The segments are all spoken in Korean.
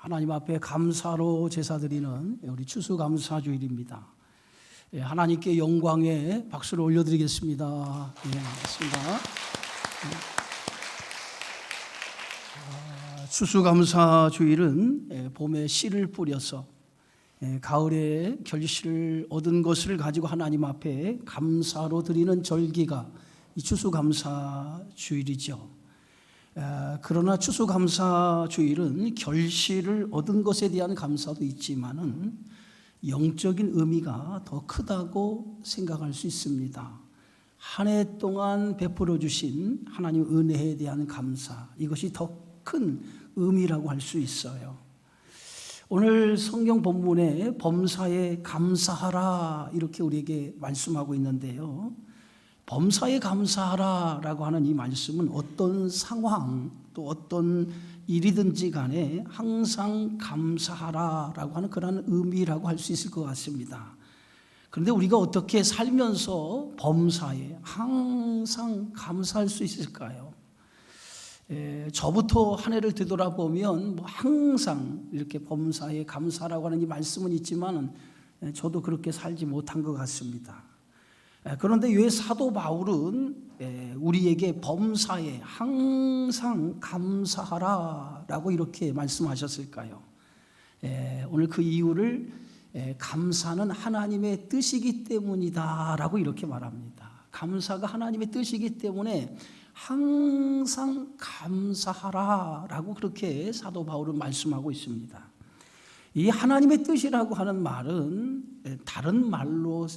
하나님 앞에 감사로 제사드리는 우리 추수감사주일입니다. 하나님께 영광의 박수를 올려드리겠습니다. 맞습니다. 추수감사주일은 봄에 씨를 뿌려서 가을에 결실을 얻은 것을 가지고 하나님 앞에 감사로 드리는 절기가 이 추수감사주일이죠. 그러나 추수감사주일은 결실을 얻은 것에 대한 감사도 있지만은 영적인 의미가 더 크다고 생각할 수 있습니다. 한 해 동안 베풀어 주신 하나님 은혜에 대한 감사, 이것이 더 큰 의미라고 할 수 있어요. 오늘 성경 본문에 범사에 감사하라 이렇게 우리에게 말씀하고 있는데요, 범사에 감사하라 라고 하는 이 말씀은 어떤 상황 또 어떤 일이든지 간에 항상 감사하라 라고 하는 그런 의미라고 할 수 있을 것 같습니다. 그런데 우리가 어떻게 살면서 범사에 항상 감사할 수 있을까요? 저부터 한 해를 되돌아보면 항상 이렇게 범사에 감사라고 하는 이 말씀은 있지만 저도 그렇게 살지 못한 것 같습니다. 그런데 왜 사도 바울은 우리에게 범사에 항상 감사하라 라고 이렇게 말씀하셨을까요? 오늘 그 이유를 감사는 하나님의 뜻이기 때문이다 라고 이렇게 말합니다. 감사가 하나님의 뜻이기 때문에 항상 감사하라 라고 그렇게 사도 바울은 말씀하고 있습니다. 이 하나님의 뜻이라고 하는 말은 다른 말로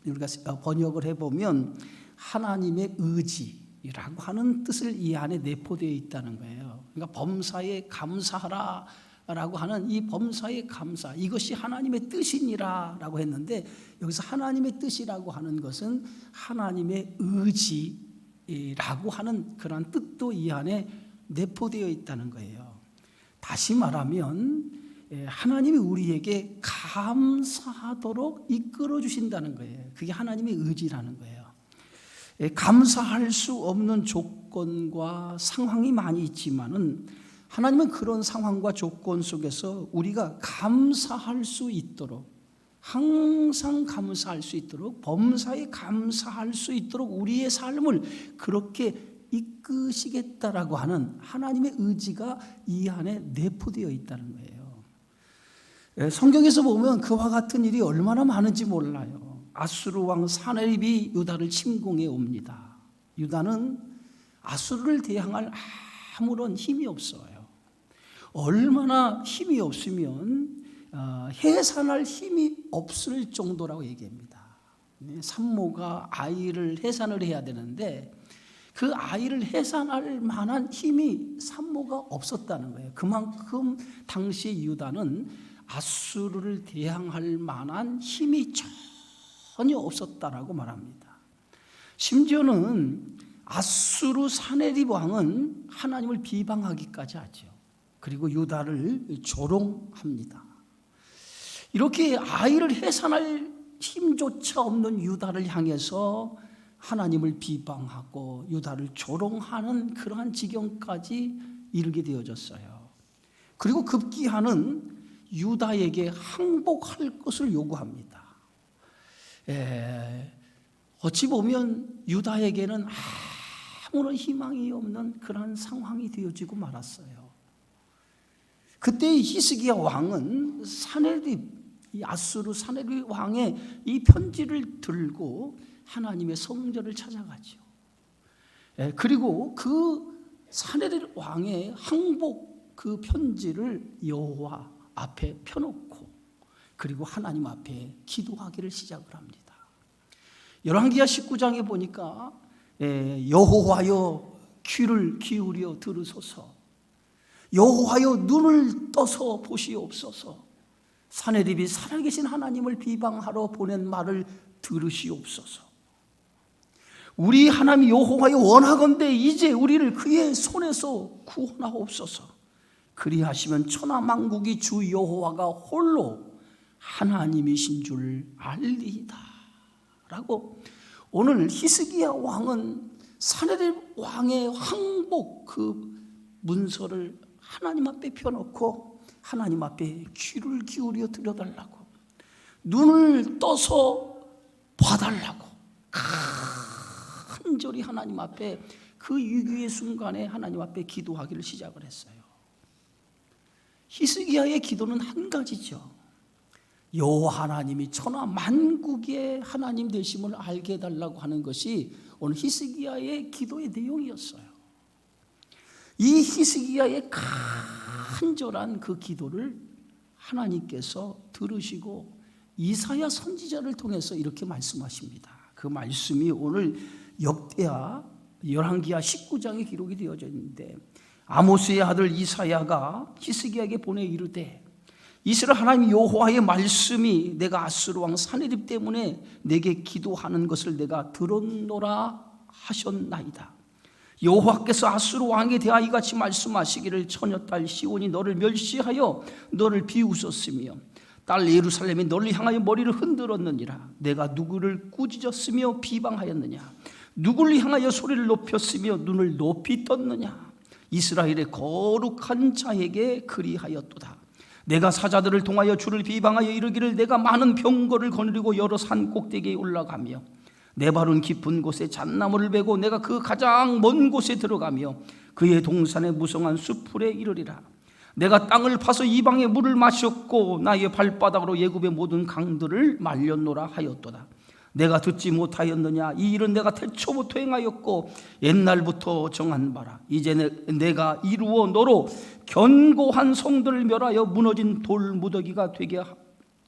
우리가 번역을 해보면 하나님의 의지라고 하는 뜻을 이 안에 내포되어 있다는 거예요. 그러니까 범사에 감사하라 라고 하는 이 범사의 감사, 이것이 하나님의 뜻이니라 라고 했는데, 여기서 하나님의 뜻이라고 하는 것은 하나님의 의지라고 하는 그런 뜻도 이 안에 내포되어 있다는 거예요. 다시 말하면 하나님이 우리에게 감사하도록 이끌어 주신다는 거예요. 그게 하나님의 의지라는 거예요. 감사할 수 없는 조건과 상황이 많이 있지만은 하나님은 그런 상황과 조건 속에서 우리가 감사할 수 있도록, 항상 감사할 수 있도록, 범사에 감사할 수 있도록 우리의 삶을 그렇게 이끄시겠다라고 하는 하나님의 의지가 이 안에 내포되어 있다는 거예요. 성경에서 보면 그와 같은 일이 얼마나 많은지 몰라요. 아수르 왕 사네립이 유다를 침공해 옵니다. 유다는 아수르를 대항할 아무런 힘이 없어요. 얼마나 힘이 없으면 해산할 힘이 없을 정도라고 얘기합니다. 산모가 아이를 해산을 해야 되는데 그 아이를 해산할 만한 힘이 산모가 없었다는 거예요. 그만큼 당시 유다는 아수르를 대항할 만한 힘이 전혀 없었다라고 말합니다. 심지어는 아수르 사네립 왕은 하나님을 비방하기까지 하죠. 그리고 유다를 조롱합니다. 이렇게 아이를 해산할 힘조차 없는 유다를 향해서 하나님을 비방하고 유다를 조롱하는 그러한 지경까지 이르게 되어졌어요. 그리고 급기야는 유다에게 항복할 것을 요구합니다. 어찌 보면 유다에게는 아무런 희망이 없는 그런 상황이 되어지고 말았어요. 그때 히스기야 왕은 이 아수르 사네립 왕의 이 편지를 들고 하나님의 성전을 찾아가죠. 그리고 그 사네립 왕의 항복 그 편지를 여호와 앞에 펴놓고 그리고 하나님 앞에 기도하기를 시작을 합니다. 열왕기하 19장에 보니까 여호와여 귀를 기울여 들으소서, 여호와여 눈을 떠서 보시옵소서, 사네립이 살아계신 하나님을 비방하러 보낸 말을 들으시옵소서. 우리 하나님 여호와여 원하건대 이제 우리를 그의 손에서 구원하옵소서. 그리하시면 천하만국이 주 여호와가 홀로 하나님이신 줄 알리이다 라고 오늘 히스기야 왕은 사네립 왕의 항복 그 문서를 하나님 앞에 펴놓고 하나님 앞에 귀를 기울여 드려달라고, 눈을 떠서 봐달라고 간절히 하나님 앞에 그 위기의 순간에 하나님 앞에 기도하기를 시작을 했어요. 히스기야의 기도는 한 가지죠. 여호와 하나님이 천하 만국의 하나님 되심을 알게 해달라고 하는 것이 오늘 히스기야의 기도의 내용이었어요. 이 히스기야의 간절한 그 기도를 하나님께서 들으시고 이사야 선지자를 통해서 이렇게 말씀하십니다. 그 말씀이 오늘 역대하 열왕기하 19장에 기록이 되어져 있는데, 아모스의 아들 이사야가 히스기야에게 보내 이르되, 이스라엘 하나님 여호와의 말씀이 내가 아수르 왕 사네립 때문에 내게 기도하는 것을 내가 들었노라 하셨나이다. 여호와께서 아수르 왕에 대하여 이같이 말씀하시기를, 처녀딸 시온이 너를 멸시하여 너를 비웃었으며 딸 예루살렘이 너를 향하여 머리를 흔들었느니라. 내가 누구를 꾸짖었으며 비방하였느냐? 누구를 향하여 소리를 높였으며 눈을 높이 떴느냐? 이스라엘의 거룩한 자에게 그리하였도다. 내가 사자들을 통하여 주를 비방하여 이르기를, 내가 많은 병거를 거느리고 여러 산 꼭대기에 올라가며 내 발은 깊은 곳에 잣나무를 베고 내가 그 가장 먼 곳에 들어가며 그의 동산의 무성한 숲풀에 이르리라. 내가 땅을 파서 이방의 물을 마셨고 나의 발바닥으로 예굽의 모든 강들을 말렸노라 하였도다. 내가 듣지 못하였느냐? 이 일은 내가 태초부터 행하였고 옛날부터 정한 바라. 이제 내가 이루어 너로 견고한 성들을 멸하여 무너진 돌 무더기가 되게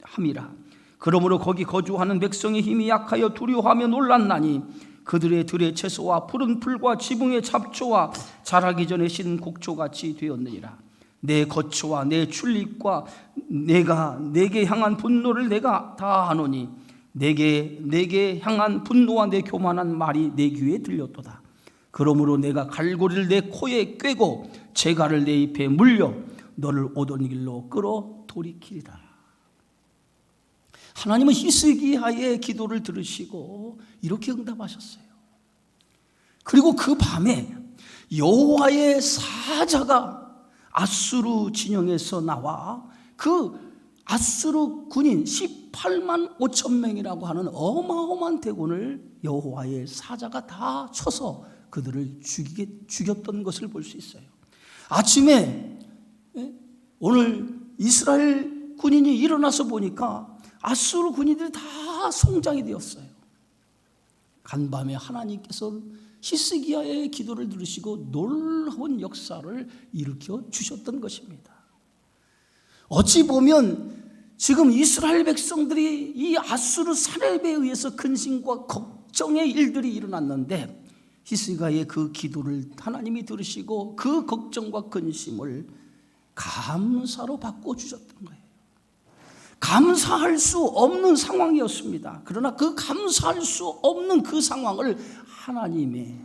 함이라. 그러므로 거기 거주하는 백성의 힘이 약하여 두려워하며 놀랐나니 그들의 들의 채소와 푸른 풀과 지붕의 잡초와 자라기 전에 신 곡초같이 되었느니라. 내 거처와 내 출입과 내가 내게 향한 분노를 내가 다 아노니 내게 향한 분노와 내 교만한 말이 내 귀에 들렸도다. 그러므로 내가 갈고리를 내 코에 꿰고 재갈을 내 입에 물려 너를 오던 길로 끌어 돌이키리라. 하나님은 히스기야의 기도를 들으시고 이렇게 응답하셨어요. 그리고 그 밤에 여호와의 사자가 아수르 진영에서 나와 그 아수르 군인 18만 5천 명이라고 하는 어마어마한 대군을 여호와의 사자가 다 쳐서 그들을 죽였던 것을 볼 수 있어요. 아침에 오늘 이스라엘 군인이 일어나서 보니까 아수르 군인들이 다 송장이 되었어요. 간밤에 하나님께서 히스기야의 기도를 들으시고 놀라운 역사를 일으켜 주셨던 것입니다. 어찌 보면 지금 이스라엘 백성들이 이 아수르 사렙에 의해서 근심과 걱정의 일들이 일어났는데 히스기야의 그 기도를 하나님이 들으시고 그 걱정과 근심을 감사로 바꿔주셨던 거예요. 감사할 수 없는 상황이었습니다. 그러나 그 감사할 수 없는 그 상황을 하나님의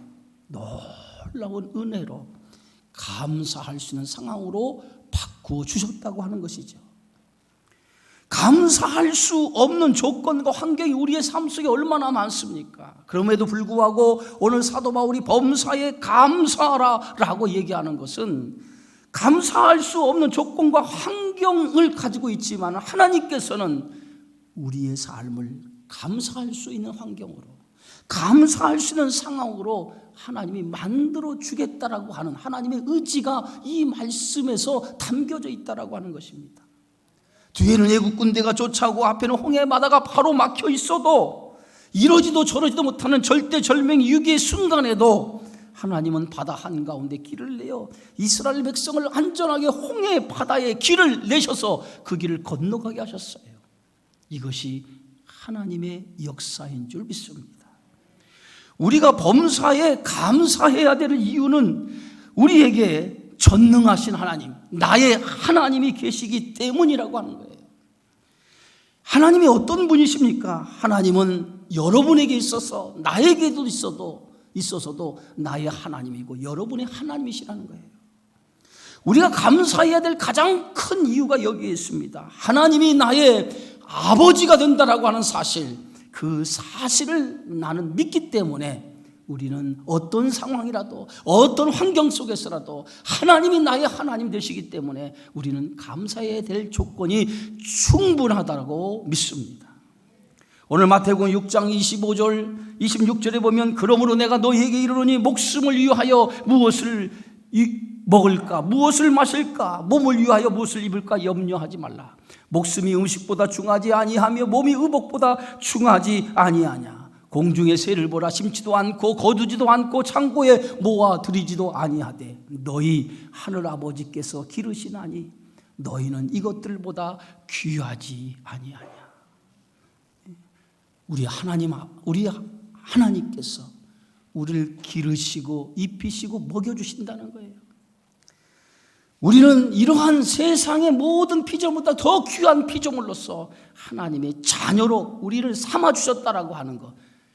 놀라운 은혜로 감사할 수 있는 상황으로 바꾸어 주셨다고 하는 것이죠. 감사할 수 없는 조건과 환경이 우리의 삶 속에 얼마나 많습니까? 그럼에도 불구하고 오늘 사도 바울이 범사에 감사하라라고 얘기하는 것은 감사할 수 없는 조건과 환경을 가지고 있지만 하나님께서는 우리의 삶을 감사할 수 있는 환경으로, 감사할 수 있는 상황으로 하나님이 만들어 주겠다라고 하는 하나님의 의지가 이 말씀에서 담겨져 있다라고 하는 것입니다. 뒤에는 애국 군대가 쫓아오고 앞에는 홍해 바다가 바로 막혀 있어도 이러지도 저러지도 못하는 절대절명 위기의 순간에도 하나님은 바다 한가운데 길을 내어 이스라엘 백성을 안전하게 홍해 바다에 길을 내셔서 그 길을 건너가게 하셨어요. 이것이 하나님의 역사인 줄 믿습니다. 우리가 범사에 감사해야 될 이유는 우리에게 전능하신 하나님, 나의 하나님이 계시기 때문이라고 하는 거예요. 하나님이 어떤 분이십니까? 하나님은 여러분에게 있어서 나에게도 있어서도 나의 하나님이고 여러분의 하나님이시라는 거예요. 우리가 감사해야 될 가장 큰 이유가 여기에 있습니다. 하나님이 나의 아버지가 된다라고 하는 사실, 그 사실을 나는 믿기 때문에 우리는 어떤 상황이라도 어떤 환경 속에서라도 하나님이 나의 하나님 되시기 때문에 우리는 감사해야 될 조건이 충분하다고 믿습니다. 오늘 마태복음 6장 25절 26절에 보면 그러므로 내가 너희에게 이르노니 목숨을 위하여 무엇을 먹을까 무엇을 마실까 몸을 위하여 무엇을 입을까 염려하지 말라. 목숨이 음식보다 중하지 아니하며 몸이 의복보다 중하지 아니하냐. 공중의 새를 보라. 심지도 않고 거두지도 않고 창고에 모아 들이지도 아니하되 너희 하늘 아버지께서 기르시나니 너희는 이것들보다 귀하지 아니하냐. 우리 하나님께서 우리를 기르시고 입히시고 먹여주신다는 거예요. 우리는 이러한 세상의 모든 피조물보다 더 귀한 피조물로서 하나님의 자녀로 우리를 삼아주셨다라고 하는 것,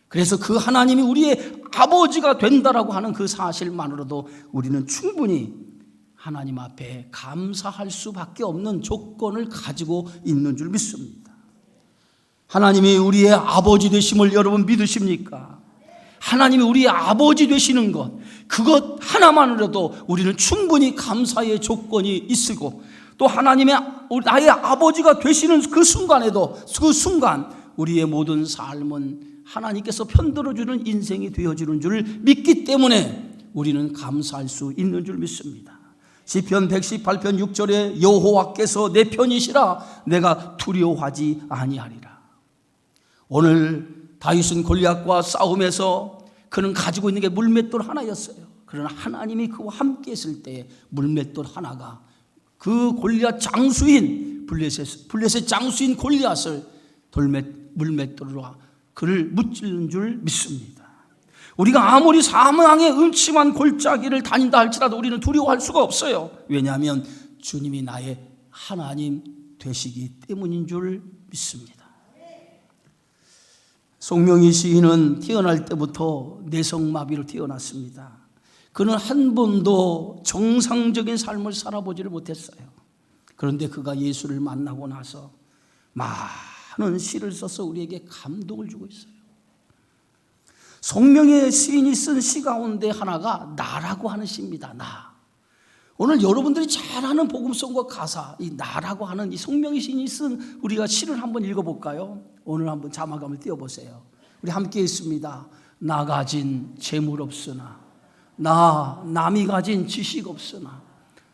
그래서 그 하나님이 우리의 아버지가 된다라고 하는 그 사실만으로도 우리는 충분히 하나님 앞에 감사할 수밖에 없는 조건을 가지고 있는 줄 믿습니다. 하나님이 우리의 아버지 되심을 여러분 믿으십니까? 하나님이 우리의 아버지 되시는 것, 그것 하나만으로도 우리는 충분히 감사의 조건이 있고, 또 하나님의 나의 아버지가 되시는 그 순간에도 그 순간 우리의 모든 삶은 하나님께서 편들어주는 인생이 되어지는 줄 믿기 때문에 우리는 감사할 수 있는 줄 믿습니다. 시편 118편 6절에 여호와께서 내 편이시라 내가 두려워하지 아니하리라. 오늘 다윗은 골리앗과 싸움에서 그는 가지고 있는 게 물맷돌 하나였어요. 그러나 하나님이 그와 함께 했을 때 물맷돌 하나가 그 골리앗 장수인 블레셋 장수인 골리앗을 물맷돌로 그를 무찌르는 줄 믿습니다. 우리가 아무리 사망의 음침한 골짜기를 다닌다 할지라도 우리는 두려워할 수가 없어요. 왜냐하면 주님이 나의 하나님 되시기 때문인 줄 믿습니다. 송명희 시인은 태어날 때부터 뇌성마비로 태어났습니다. 그는 한 번도 정상적인 삶을 살아보지를 못했어요. 그런데 그가 예수를 만나고 나서 많은 시를 써서 우리에게 감동을 주고 있어요. 송명희 시인이 쓴 시 가운데 하나가 나라고 하는 시입니다. 나. 오늘 여러분들이 잘 아는 복음성과 가사, 이 나라고 하는 이 송명희 시인이 쓴 우리가 시를 한번 읽어볼까요? 오늘 한번 자막함을 띄워보세요. 우리 함께 읽습니다. 나 가진 재물 없으나, 나 남이 가진 지식 없으나,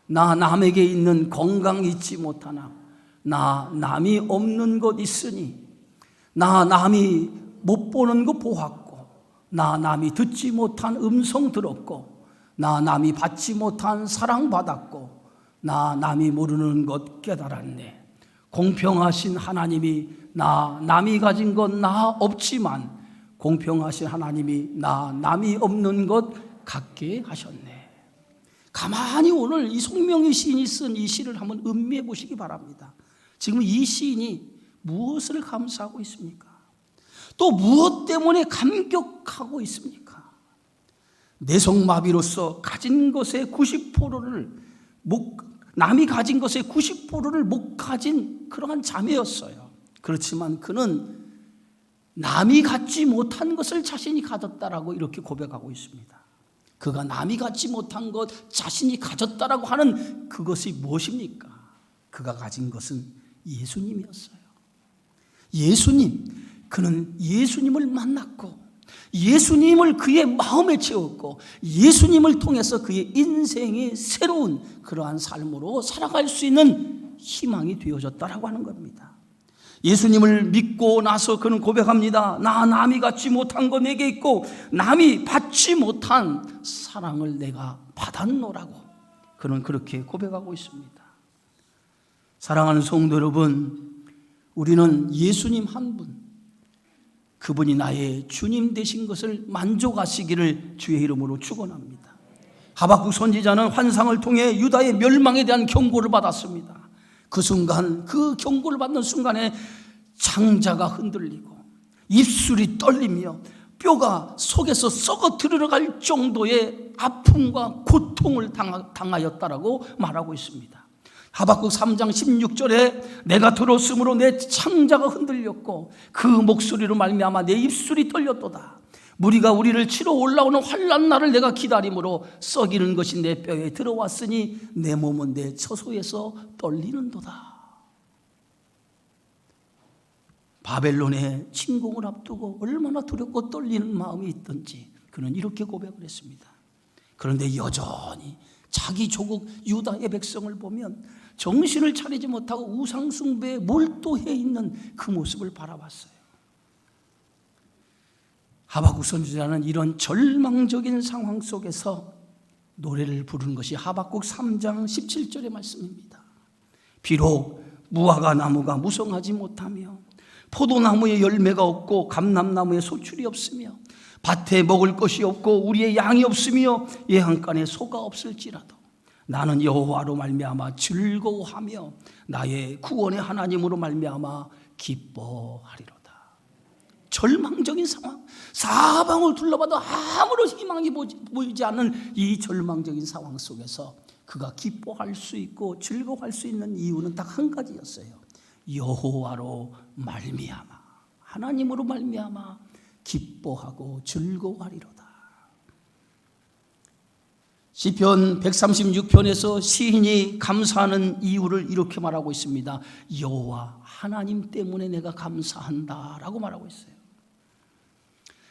나 남에게 있는 건강 잊지 못하나, 나 남이 없는 것 있으니, 나 남이 못 보는 것 보았고, 나 남이 듣지 못한 음성 들었고, 나 남이 받지 못한 사랑 받았고, 나 남이 모르는 것 깨달았네. 공평하신 하나님이 나 남이 가진 것 나 없지만 공평하신 하나님이 나 남이 없는 것 갖게 하셨네. 가만히 오늘 이 송명희 시인이 쓴 이 시를 한번 음미해 보시기 바랍니다. 지금 이 시인이 무엇을 감사하고 있습니까? 또 무엇 때문에 감격하고 있습니까? 뇌성마비로서 가진 것의 90%를 남이 가진 것의 90%를 못 가진 그러한 자매였어요. 그렇지만 그는 남이 갖지 못한 것을 자신이 가졌다라고 이렇게 고백하고 있습니다. 그가 남이 갖지 못한 것 자신이 가졌다라고 하는 그것이 무엇입니까? 그가 가진 것은 예수님이었어요. 예수님, 그는 예수님을 만났고 예수님을 그의 마음에 채웠고 예수님을 통해서 그의 인생의 새로운 그러한 삶으로 살아갈 수 있는 희망이 되어졌다라고 하는 겁니다. 예수님을 믿고 나서 그는 고백합니다. 나 남이 갖지 못한 거 내게 있고 남이 받지 못한 사랑을 내가 받았노라고 그는 그렇게 고백하고 있습니다. 사랑하는 성도 여러분, 우리는 예수님 한 분, 그분이 나의 주님 되신 것을 만족하시기를 주의 이름으로 축원합니다. 하박국 선지자는 환상을 통해 유다의 멸망에 대한 경고를 받았습니다. 그 순간, 그 경고를 받는 순간에 창자가 흔들리고 입술이 떨리며 뼈가 속에서 썩어 들어갈 정도의 아픔과 고통을 당하였다라고 말하고 있습니다. 하박국 3장 16절에 내가 들었으므로 내 창자가 흔들렸고 그 목소리로 말미암아 내 입술이 떨렸도다. 무리가 우리를 치러 올라오는 환난 날을 내가 기다림으로 썩이는 것이 내 뼈에 들어왔으니 내 몸은 내 처소에서 떨리는도다. 바벨론의 침공을 앞두고 얼마나 두렵고 떨리는 마음이 있던지 그는 이렇게 고백을 했습니다. 그런데 여전히 자기 조국 유다의 백성을 보면 정신을 차리지 못하고 우상숭배에 몰두해 있는 그 모습을 바라봤어요. 하박국 선지자는 이런 절망적인 상황 속에서 노래를 부르는 것이 하박국 3장 17절의 말씀입니다. 비록 무화과 나무가 무성하지 못하며 포도나무에 열매가 없고 감람나무에 소출이 없으며 밭에 먹을 것이 없고 우리의 양이 없으며 예한간에 소가 없을지라도 나는 여호와로 말미암아 즐거워하며 나의 구원의 하나님으로 말미암아 기뻐하리로다. 절망적인 상황, 사방을 둘러봐도 아무런 희망이 보이지 않는 이 절망적인 상황 속에서 그가 기뻐할 수 있고 즐거워할 수 있는 이유는 딱 한 가지였어요. 여호와로 말미암아, 하나님으로 말미암아 기뻐하고 즐거워하리로다. 시편 136편에서 시인이 감사하는 이유를 이렇게 말하고 있습니다. 여호와 하나님 때문에 내가 감사한다 라고 말하고 있어요.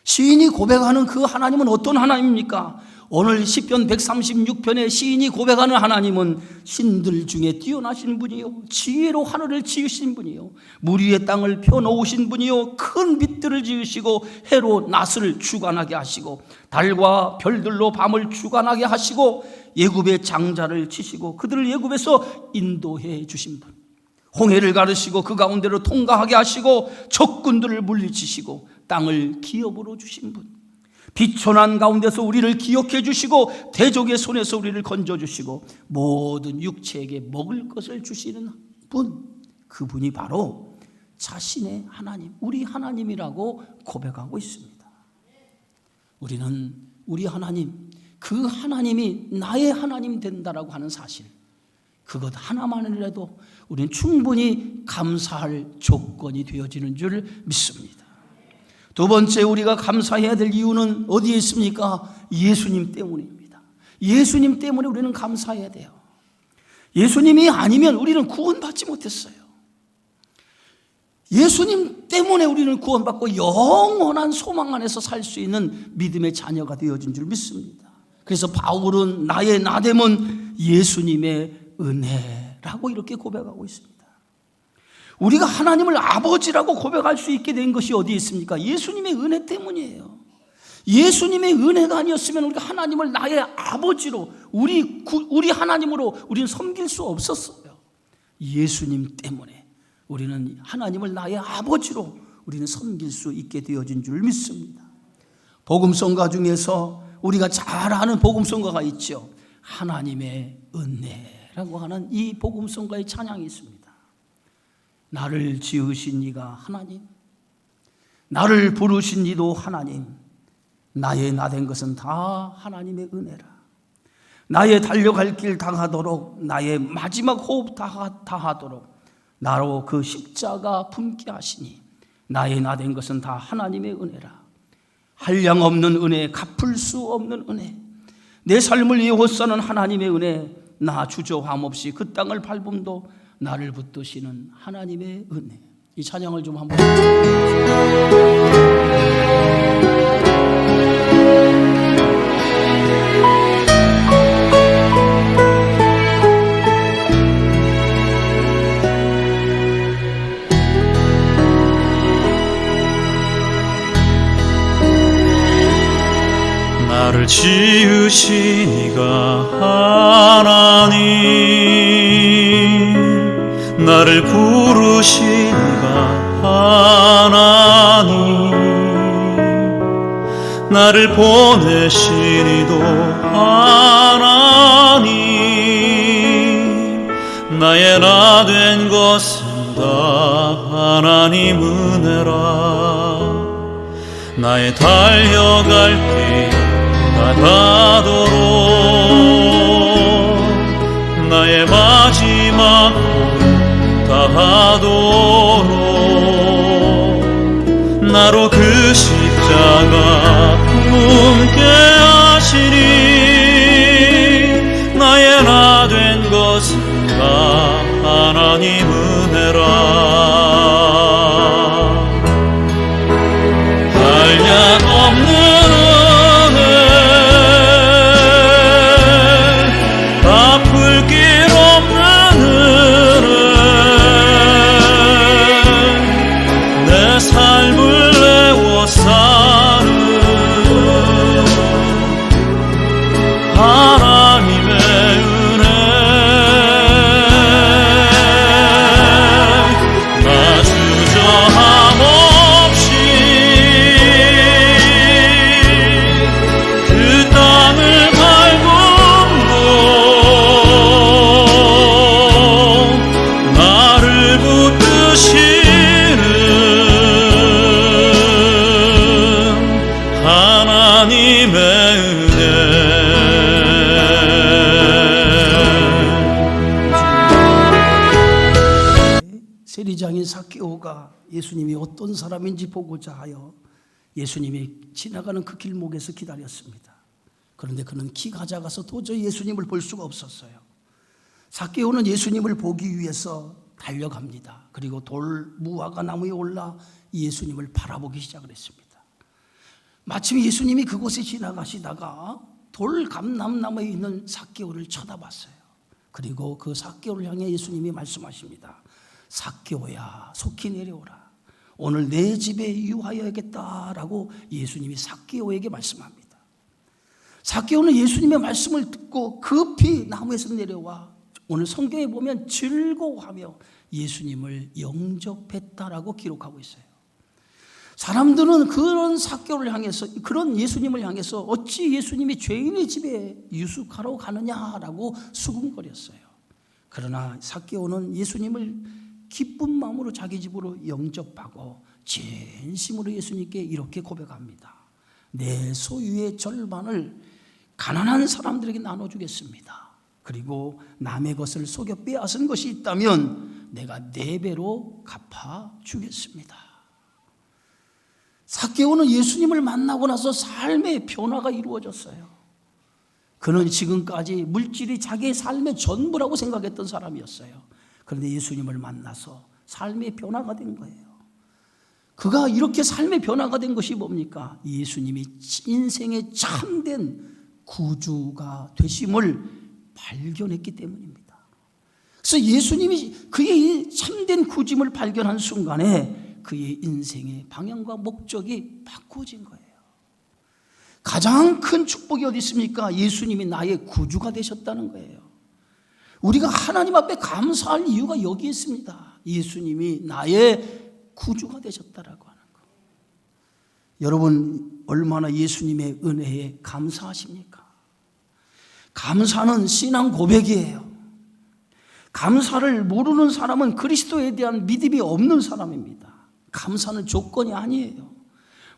시인이 고백하는 그 하나님은 어떤 하나님입니까? 오늘 시편 136편에 시인이 고백하는 하나님은 신들 중에 뛰어나신 분이요 지혜로 하늘을 지으신 분이요 물 위에 땅을 펴놓으신 분이요 큰 빛들을 지으시고 해로 낮을 주관하게 하시고 달과 별들로 밤을 주관하게 하시고 애굽의 장자를 치시고 그들을 애굽에서 인도해 주신 분, 홍해를 가르시고 그 가운데로 통과하게 하시고 적군들을 물리치시고 땅을 기업으로 주신 분, 비천한 가운데서 우리를 기억해 주시고 대적의 손에서 우리를 건져주시고 모든 육체에게 먹을 것을 주시는 분, 그분이 바로 자신의 하나님, 우리 하나님이라고 고백하고 있습니다. 우리는 우리 하나님, 그 하나님이 나의 하나님 된다라고 하는 사실, 그것 하나만이라도 우리는 충분히 감사할 조건이 되어지는 줄 믿습니다. 두 번째 우리가 감사해야 될 이유는 어디에 있습니까? 예수님 때문입니다. 예수님 때문에 우리는 감사해야 돼요. 예수님이 아니면 우리는 구원받지 못했어요. 예수님 때문에 우리는 구원받고 영원한 소망 안에서 살 수 있는 믿음의 자녀가 되어진 줄 믿습니다. 그래서 바울은 나의 나됨은 예수님의 은혜라고 이렇게 고백하고 있습니다. 우리가 하나님을 아버지라고 고백할 수 있게 된 것이 어디에 있습니까? 예수님의 은혜 때문이에요. 예수님의 은혜가 아니었으면 우리가 하나님을 나의 아버지로, 우리 하나님으로 우리는 섬길 수 없었어요. 예수님 때문에 우리는 하나님을 나의 아버지로 우리는 섬길 수 있게 되어진 줄 믿습니다. 복음성가 중에서 우리가 잘 아는 복음성가가 있죠. 하나님의 은혜라고 하는 이 복음성가의 찬양이 있습니다. 나를 지으신 이가 하나님, 나를 부르신 이도 하나님, 나의 나 된 것은 다 하나님의 은혜라. 나의 달려갈 길 다하도록, 나의 마지막 호흡 다하도록 나로 그 십자가 품게 하시니 나의 나 된 것은 다 하나님의 은혜라. 한량 없는 은혜, 갚을 수 없는 은혜, 내 삶을 예호사는 하나님의 은혜, 나 주저함 없이 그 땅을 밟음도 나를 붙드시는 하나님의 은혜. 이 찬양을 좀 한번. 나를 지으신 이가 하나님, 나를 부르신 이가 하나님, 나를 보내신 이도 하나님, 나의 나 된 것은 다 하나님 은혜라. 나의 달려갈 길 다하도록, 나의 마지막 다하도록 나로 그 십자가 하나님 은혜라. 한량없는 은혜, 갚을 길 없는 은혜, 내 삶을 내워 사는 하나님의 은혜. 나 주저함 없이 그 땅을 밟음도 나를 붙드시는 하나님의 은혜. 세리장인 삭개오가 예수님이 어떤 사람인지 보고자 하여 예수님이 지나가는 그 길목에서 기다렸습니다. 그런데 그는 키가 작아서 도저히 예수님을 볼 수가 없었어요. 삭개오는 예수님을 보기 위해서 달려갑니다. 그리고 돌 무화과 나무에 올라 예수님을 바라보기 시작을 했습니다. 마침 예수님이 그곳에 지나가시다가 돌 감람나무에 있는 삭개오를 쳐다봤어요. 그리고 그 삭개오를 향해 예수님이 말씀하십니다. 삭개오야, 속히 내려오라. 오늘 내 집에 유하여야겠다라고 예수님이 삭개오에게 말씀합니다. 삭개오는 예수님의 말씀을 듣고 급히 나무에서 내려와 오늘 성경에 보면 즐거워하며 예수님을 영접했다라고 기록하고 있어요. 사람들은 그런 삭개오를 향해서, 그런 예수님을 향해서 어찌 예수님이 죄인의 집에 유숙하러 가느냐라고 수군거렸어요. 그러나 삭개오는 예수님을 기쁜 마음으로 자기 집으로 영접하고 진심으로 예수님께 이렇게 고백합니다. 내 소유의 절반을 가난한 사람들에게 나눠주겠습니다. 그리고 남의 것을 속여 빼앗은 것이 있다면 내가 4배로 갚아주겠습니다. 삭개오는 예수님을 만나고 나서 삶의 변화가 이루어졌어요. 그는 지금까지 물질이 자기의 삶의 전부라고 생각했던 사람이었어요. 그런데 예수님을 만나서 삶의 변화가 된 거예요. 그가 이렇게 삶의 변화가 된 것이 뭡니까? 예수님이 인생의 참된 구주가 되심을 발견했기 때문입니다. 그래서 예수님이 그의 참된 구주임을 발견한 순간에 그의 인생의 방향과 목적이 바꿔진 거예요. 가장 큰 축복이 어디 있습니까? 예수님이 나의 구주가 되셨다는 거예요. 우리가 하나님 앞에 감사할 이유가 여기 있습니다. 예수님이 나의 구주가 되셨다라고 하는 거. 여러분 얼마나 예수님의 은혜에 감사하십니까? 감사는 신앙 고백이에요. 감사를 모르는 사람은 그리스도에 대한 믿음이 없는 사람입니다. 감사는 조건이 아니에요.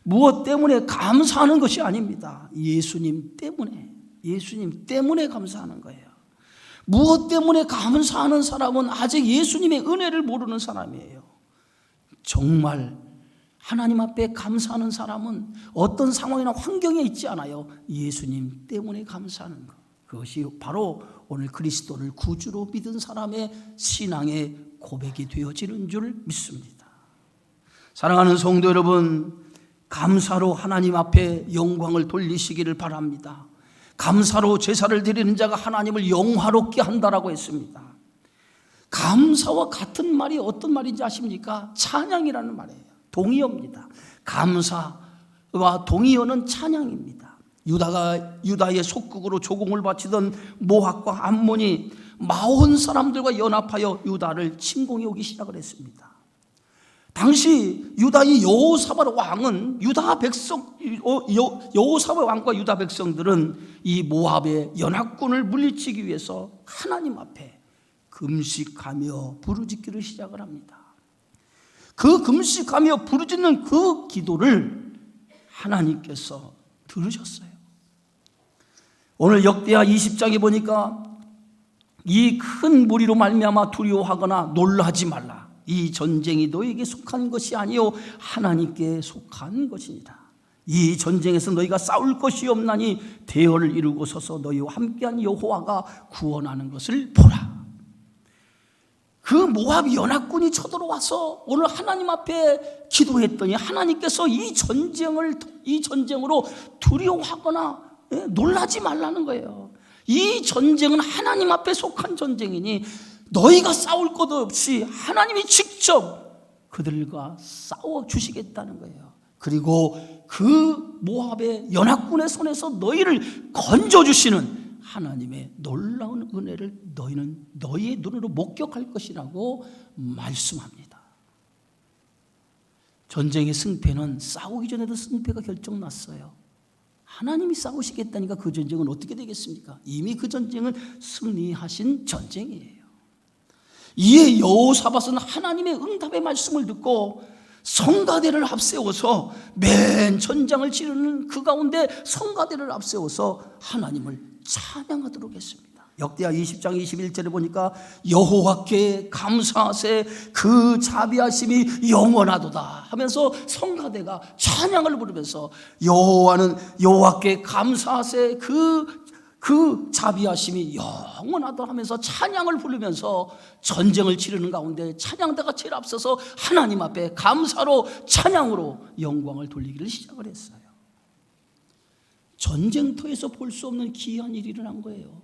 무엇 때문에 감사하는 것이 아닙니다. 예수님 때문에 감사하는 거예요. 무엇 때문에 감사하는 사람은 아직 예수님의 은혜를 모르는 사람이에요. 정말 하나님 앞에 감사하는 사람은 어떤 상황이나 환경에 있지 않아요. 예수님 때문에 감사하는 것. 그것이 바로 오늘 그리스도를 구주로 믿은 사람의 신앙의 고백이 되어지는 줄 믿습니다. 사랑하는 성도 여러분, 감사로 하나님 앞에 영광을 돌리시기를 바랍니다. 감사로 제사를 드리는 자가 하나님을 영화롭게 한다라고 했습니다. 감사와 같은 말이 어떤 말인지 아십니까? 찬양이라는 말이에요. 동의어입니다. 감사와 동의어는 찬양입니다. 유다의 속국으로 조공을 바치던 모압과 암몬이 마온 사람들과 연합하여 유다를 침공해 오기 시작을 했습니다. 당시 유다의 여호사밧 왕은 여호사밧 왕과 유다 백성들은 이 모압의 연합군을 물리치기 위해서 하나님 앞에 금식하며 부르짖기를 시작을 합니다. 그 금식하며 부르짖는 그 기도를 하나님께서 들으셨어요. 오늘 역대하 20장에 보니까 이 큰 무리로 말미암아 두려워하거나 놀라지 말라. 이 전쟁이 너에게 속한 것이 아니요 하나님께 속한 것이니라. 이 전쟁에서 너희가 싸울 것이 없나니 대열을 이루고 서서 너희와 함께한 여호와가 구원하는 것을 보라. 그 그 모압 연합군이 쳐들어와서 오늘 하나님 앞에 기도했더니 하나님께서 이 전쟁으로 두려워하거나 놀라지 말라는 거예요. 이 전쟁은 하나님 앞에 속한 전쟁이니 너희가 싸울 것 없이 하나님이 직접 그들과 싸워 주시겠다는 거예요. 그리고 그 모압의 연합군의 손에서 너희를 건져주시는 하나님의 놀라운 은혜를 너희는 너희의 눈으로 목격할 것이라고 말씀합니다. 전쟁의 승패는 싸우기 전에도 승패가 결정났어요. 하나님이 싸우시겠다니까 그 전쟁은 어떻게 되겠습니까? 이미 그 전쟁은 승리하신 전쟁이에요. 이에 여호사밧은 하나님의 응답의 말씀을 듣고 성가대를 앞세워서 맨 전장을 치르는 그 가운데 성가대를 앞세워서 하나님을 찬양하도록 했습니다. 역대하 20장 21절에 보니까 여호와께 감사하세 그 자비하심이 영원하도다 하면서 성가대가 찬양을 부르면서 여호와께 감사하세 그 자비하심이 영원하다 하면서 찬양을 부르면서 전쟁을 치르는 가운데 찬양대가 제일 앞서서 하나님 앞에 감사로 찬양으로 영광을 돌리기를 시작을 했어요. 전쟁터에서 볼 수 없는 기이한 일이 일어난 거예요.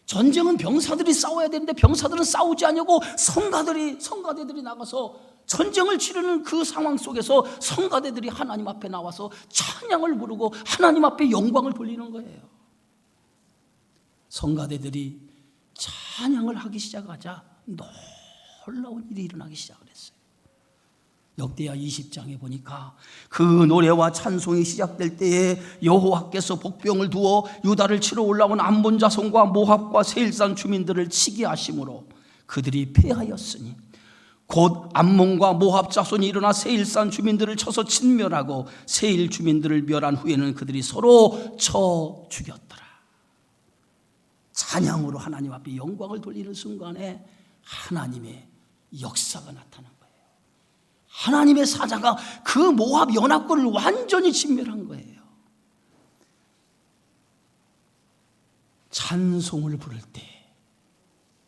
전쟁은 병사들이 싸워야 되는데 병사들은 싸우지 않냐고 성가대들이 나가서 전쟁을 치르는 그 상황 속에서 성가대들이 하나님 앞에 나와서 찬양을 부르고 하나님 앞에 영광을 돌리는 거예요. 성가대들이 찬양을 하기 시작하자 놀라운 일이 일어나기 시작을 했어요. 역대하 20장에 보니까 그 노래와 찬송이 시작될 때에 여호와께서 복병을 두어 유다를 치러 올라온 암몬 자손과 모압과 세일산 주민들을 치게 하심으로 그들이 패하였으니 곧 암몬과 모압 자손이 일어나 세일산 주민들을 쳐서 진멸하고 세일 주민들을 멸한 후에는 그들이 서로 쳐 죽였더라. 찬양으로 하나님 앞에 영광을 돌리는 순간에 하나님의 역사가 나타난 거예요. 하나님의 사자가 그 모압 연합군을 완전히 진멸한 거예요. 찬송을 부를 때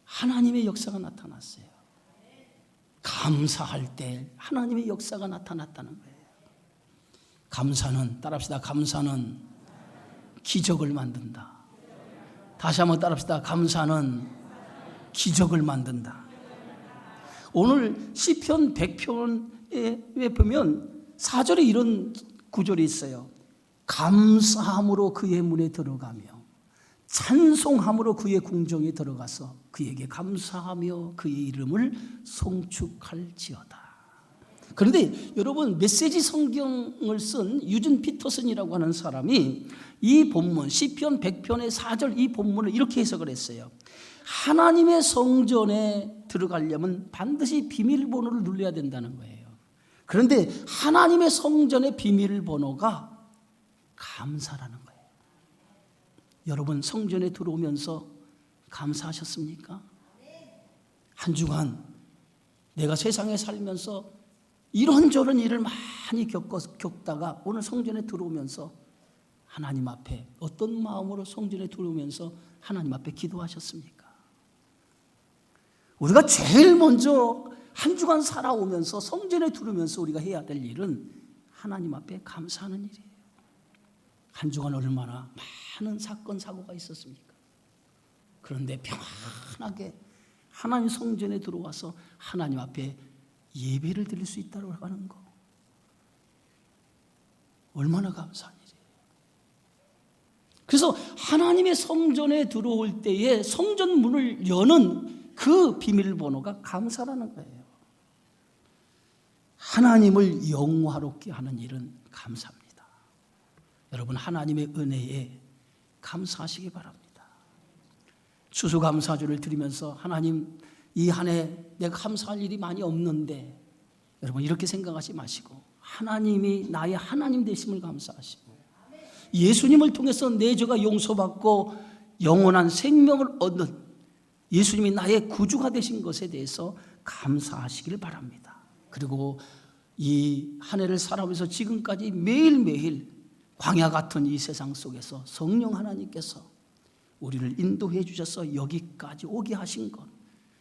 하나님의 역사가 나타났어요. 감사할 때 하나님의 역사가 나타났다는 거예요. 감사는, 따라합시다. 감사는 기적을 만든다. 다시 한번 따라합시다. 감사는 기적을 만든다. 오늘 시편 100편에 보면 4절에 이런 구절이 있어요. 감사함으로 그의 문에 들어가며 찬송함으로 그의 궁정에 들어가서 그에게 감사하며 그의 이름을 송축할지어다. 그런데 여러분, 메시지 성경을 쓴 유진 피터슨이라고 하는 사람이 이 본문 시편 100편의 4절 이 본문을 이렇게 해석을 했어요. 하나님의 성전에 들어가려면 반드시 비밀번호를 눌러야 된다는 거예요. 그런데 하나님의 성전의 비밀번호가 감사라는 거예요. 여러분, 성전에 들어오면서 감사하셨습니까? 한 주간 내가 세상에 살면서 이런저런 일을 많이 겪다가 오늘 성전에 들어오면서 하나님 앞에 어떤 마음으로 성전에 들어오면서 하나님 앞에 기도하셨습니까? 우리가 제일 먼저 한 주간 살아오면서 성전에 들어오면서 우리가 해야 될 일은 하나님 앞에 감사하는 일이에요. 한 주간 얼마나 많은 사건 사고가 있었습니까? 그런데 평안하게 하나님 성전에 들어와서 하나님 앞에 예배를 드릴 수 있다고 하는 거 얼마나 감사한 일이에요. 그래서 하나님의 성전에 들어올 때에 성전 문을 여는 그 비밀번호가 감사라는 거예요. 하나님을 영화롭게 하는 일은 감사입니다. 여러분, 하나님의 은혜에 감사하시기 바랍니다. 추수감사주를 드리면서 하나님, 이 한 해 내가 감사할 일이 많이 없는데, 여러분 이렇게 생각하지 마시고 하나님이 나의 하나님 되심을 감사하시고 예수님을 통해서 내 죄가 용서받고 영원한 생명을 얻는 예수님이 나의 구주가 되신 것에 대해서 감사하시길 바랍니다. 그리고 이 한 해를 살아오면서 지금까지 매일매일 광야 같은 이 세상 속에서 성령 하나님께서 우리를 인도해 주셔서 여기까지 오게 하신 것,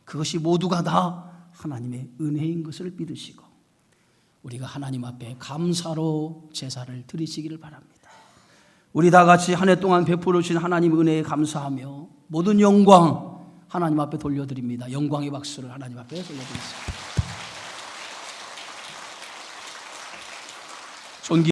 그것이 모두가 다 하나님의 은혜인 것을 믿으시고 우리가 하나님 앞에 감사로 제사를 드리시기를 바랍니다. 우리 다 같이 한 해 동안 베풀어 주신 하나님 은혜에 감사하며 모든 영광 하나님 앞에 돌려드립니다. 영광의 박수를 하나님 앞에 돌려드리겠습니다. 존귀